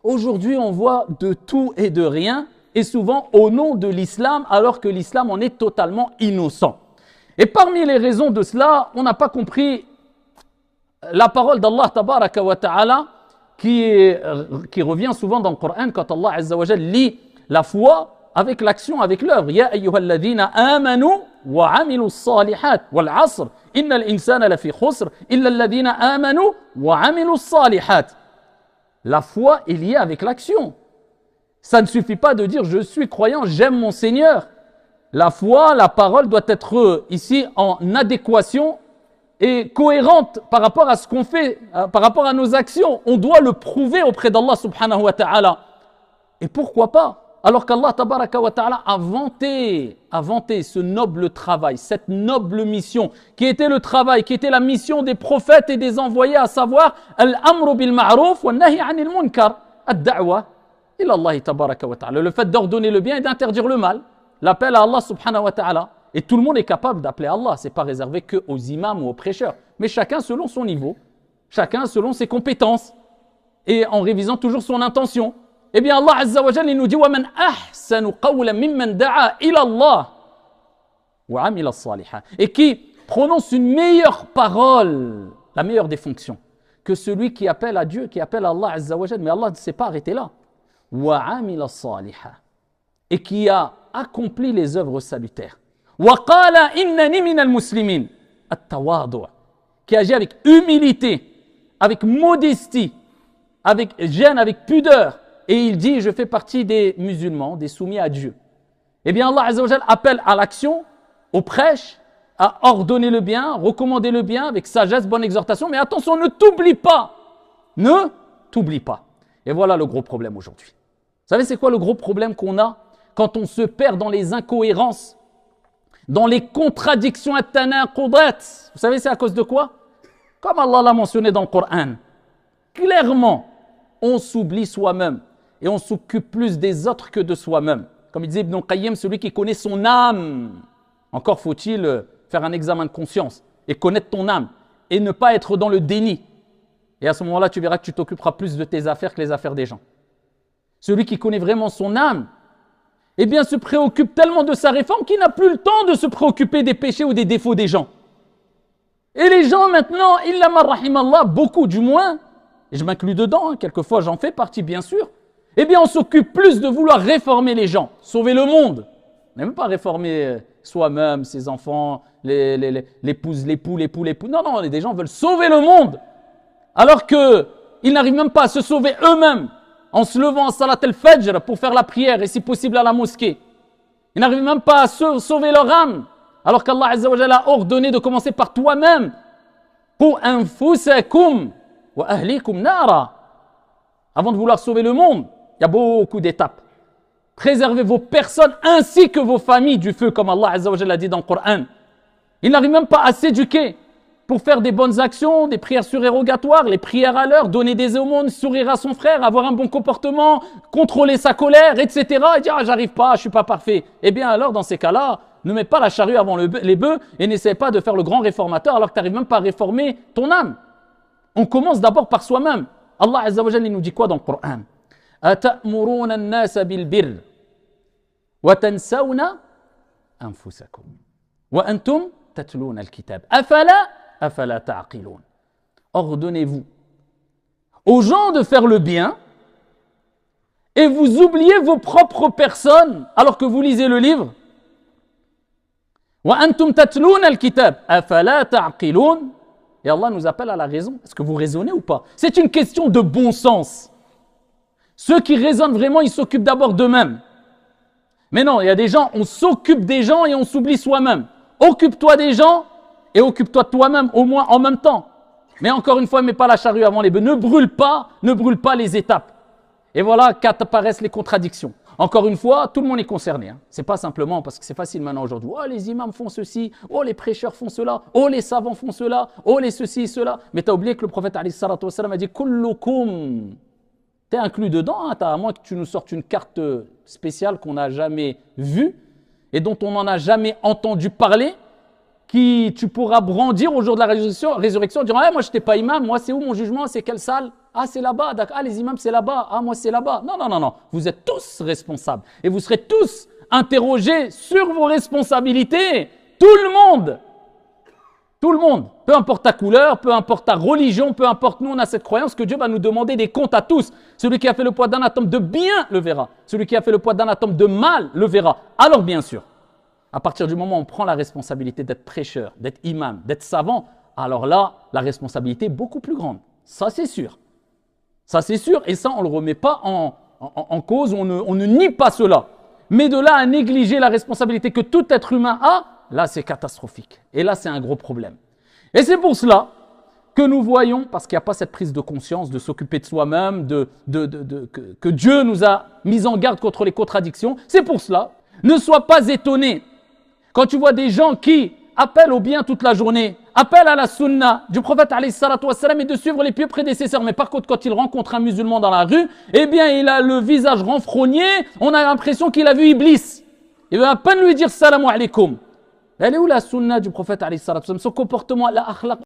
Aujourd'hui, on voit de tout et de rien, et souvent au nom de l'islam, alors que l'islam en est totalement innocent. Et parmi les raisons de cela, on n'a pas compris la parole d'Allah tabaraka wa ta'ala qui revient souvent dans le Coran quand Allah azza wa jalla lit la foi avec l'action, avec l'œuvre. Ya ayyuhalladhina amanu wa amilu s-salihat wal 'asr innal insana lafi khusr illa alladhina amanu wa amilu s-salihat. La foi est liée avec l'action. Ça ne suffit pas de dire je suis croyant, j'aime mon Seigneur. La foi, la parole doit être ici en adéquation et cohérente par rapport à ce qu'on fait, par rapport à nos actions. On doit le prouver auprès d'Allah subhanahu wa ta'ala. Et pourquoi pas? Alors qu'Allah tabaraka wa ta'ala a vanté ce noble travail, cette noble mission, qui était le travail, qui était la mission des prophètes et des envoyés, à savoir al-amru bil ma'ruf wa nahi 'anil munkar, ad-da'wa ila Allah tabaraka wa ta'ala. Le fait d'ordonner le bien et d'interdire le mal, l'appel à Allah subhanahu wa ta'ala. Et tout le monde est capable d'appeler Allah, c'est pas réservé que aux imams ou aux prêcheurs, mais chacun selon son niveau, chacun selon ses compétences et en révisant toujours son intention. Eh bien, Allah Azza wa Jalla, il nous dit وَمَنْ أَحْسَنُ قَوْلًا مِمَّنْ دَعَا إِلَى اللَّهِ وَعَمِلَ الصَّالِحَاتِ, et qui prononce une meilleure parole, la meilleure des fonctions, que celui qui appelle à Dieu, qui appelle à Allah Azza wa Jalla. Mais Allah ne s'est pas arrêté là. وَعَمِلَ الصَّالِحَاتِ, et qui a accompli les œuvres salutaires. وَقَالَ إِنَّنِي مِنَ الْمُسْلِمِينَ, التواضع, qui agit avec humilité, avec modestie, avec gêne, avec pudeur. Et il dit, je fais partie des musulmans, des soumis à Dieu. Eh bien, Allah Azza wa Jalla appelle à l'action, au prêche, à ordonner le bien, recommander le bien avec sagesse, bonne exhortation. Mais attention, ne t'oublie pas. Ne t'oublie pas. Et voilà le gros problème aujourd'hui. Vous savez, c'est quoi le gros problème qu'on a quand on se perd dans les incohérences, dans les contradictions at-tanaqudat? Vous savez, c'est à cause de quoi? Comme Allah l'a mentionné dans le Coran. Clairement, on s'oublie soi-même. Et on s'occupe plus des autres que de soi-même. Comme il disait Ibn Qayyim, celui qui connaît son âme. Encore faut-il faire un examen de conscience et connaître ton âme et ne pas être dans le déni. Et à ce moment-là, tu verras que tu t'occuperas plus de tes affaires que les affaires des gens. Celui qui connaît vraiment son âme, eh bien, se préoccupe tellement de sa réforme qu'il n'a plus le temps de se préoccuper des péchés ou des défauts des gens. Et les gens maintenant, illa ma rahimallah, beaucoup du moins, et je m'inclus dedans, quelquefois j'en fais partie bien sûr, eh bien, on s'occupe plus de vouloir réformer les gens, sauver le monde. On n'est même pas réformer soi-même, ses enfants, l'épouse, l'époux. Non, des gens veulent sauver le monde. Alors qu'ils n'arrivent même pas à se sauver eux-mêmes en se levant à Salat al-Fajr pour faire la prière et si possible à la mosquée. Ils n'arrivent même pas à sauver leur âme. Alors qu'Allah Azza wa Jalla a ordonné de commencer par toi-même. Qu anfusakum wa ahlikum nara. Avant de vouloir sauver le monde, il y a beaucoup d'étapes. Préservez vos personnes ainsi que vos familles du feu, comme Allah Azza wa Jalla a dit dans le Coran. Ils n'arrivent même pas à s'éduquer pour faire des bonnes actions, des prières surérogatoires, les prières à l'heure, donner des aumônes, sourire à son frère, avoir un bon comportement, contrôler sa colère, etc. Et dire, j'arrive pas, je suis pas parfait. Eh bien alors, dans ces cas-là, ne mets pas la charrue avant les bœufs et n'essaie pas de faire le grand réformateur alors que tu n'arrives même pas à réformer ton âme. On commence d'abord par soi-même. Allah Azza wa Jalla nous dit quoi dans le Coran? أَتَأْمُرُونَ النَّاسَ بِالْبِرِّ وَتَنْسَوْنَ أَنفُسَكُمْ وَأَنْتُمْ تَتْلُونَ الْكِتَابَ أَفَلَا تَعْقِلُونَ. Ordonnez-vous aux gens de faire le bien et vous oubliez vos propres personnes alors que vous lisez le livre. وَأَنْتُمْ تَتْلُونَ الْكِتَابَ أَفَلَا تَعْقِلُونَ. Et Allah nous appelle à la raison. Est-ce que vous raisonnez ou pas? C'est une question de bon sens. Ceux qui raisonnent vraiment, ils s'occupent d'abord d'eux-mêmes. Mais non, il y a des gens, on s'occupe des gens et on s'oublie soi-même. Occupe-toi des gens et occupe-toi de toi-même, au moins en même temps. Mais encore une fois, mets pas la charrue avant les bœufs. Ne brûle pas les étapes. Et voilà qu'apparaissent les contradictions. Encore une fois, tout le monde est concerné. C'est pas simplement parce que c'est facile maintenant aujourd'hui. Oh, les imams font ceci. Oh, les prêcheurs font cela. Oh, les savants font cela. Oh, les ceci et cela. Mais tu as oublié que le prophète alayhi salatu wassalam a dit kullukum. Tu es inclus dedans, à moins que tu nous sortes une carte spéciale qu'on n'a jamais vue et dont on n'en a jamais entendu parler, qui tu pourras brandir au jour de la résurrection en disant moi je n'étais pas imam, moi c'est où mon jugement, c'est quelle salle? Ah, c'est là-bas, d'accord. Ah, les imams, c'est là-bas. Ah, moi, c'est là-bas. Non, non, non, non. Vous êtes tous responsables. Et vous serez tous interrogés sur vos responsabilités. Tout le monde. Tout le monde. Peu importe ta couleur, peu importe ta religion, peu importe, nous, on a cette croyance que Dieu va nous demander des comptes à tous. Celui qui a fait le poids d'un atome de bien le verra. Celui qui a fait le poids d'un atome de mal le verra. Alors, bien sûr, à partir du moment où on prend la responsabilité d'être prêcheur, d'être imam, d'être savant, alors là, la responsabilité est beaucoup plus grande. Ça, c'est sûr. Ça, c'est sûr. Et ça, on ne le remet pas en cause, on ne nie pas cela. Mais de là à négliger la responsabilité que tout être humain a, là, c'est catastrophique. Et là, c'est un gros problème. Et c'est pour cela que nous voyons, parce qu'il n'y a pas cette prise de conscience de s'occuper de soi-même, que Dieu nous a mis en garde contre les contradictions. C'est pour cela, ne sois pas étonné quand tu vois des gens qui appellent au bien toute la journée, appellent à la sunna du prophète alayhi salatu wassalam et de suivre les pieux prédécesseurs. Mais par contre, quand il rencontre un musulman dans la rue, eh bien, il a le visage renfrogné, on a l'impression qu'il a vu Iblis. Il va à peine lui dire salam alaikum. Elle est où la sunna du prophète alayhi salatu wassalam, son comportement, la akhlaq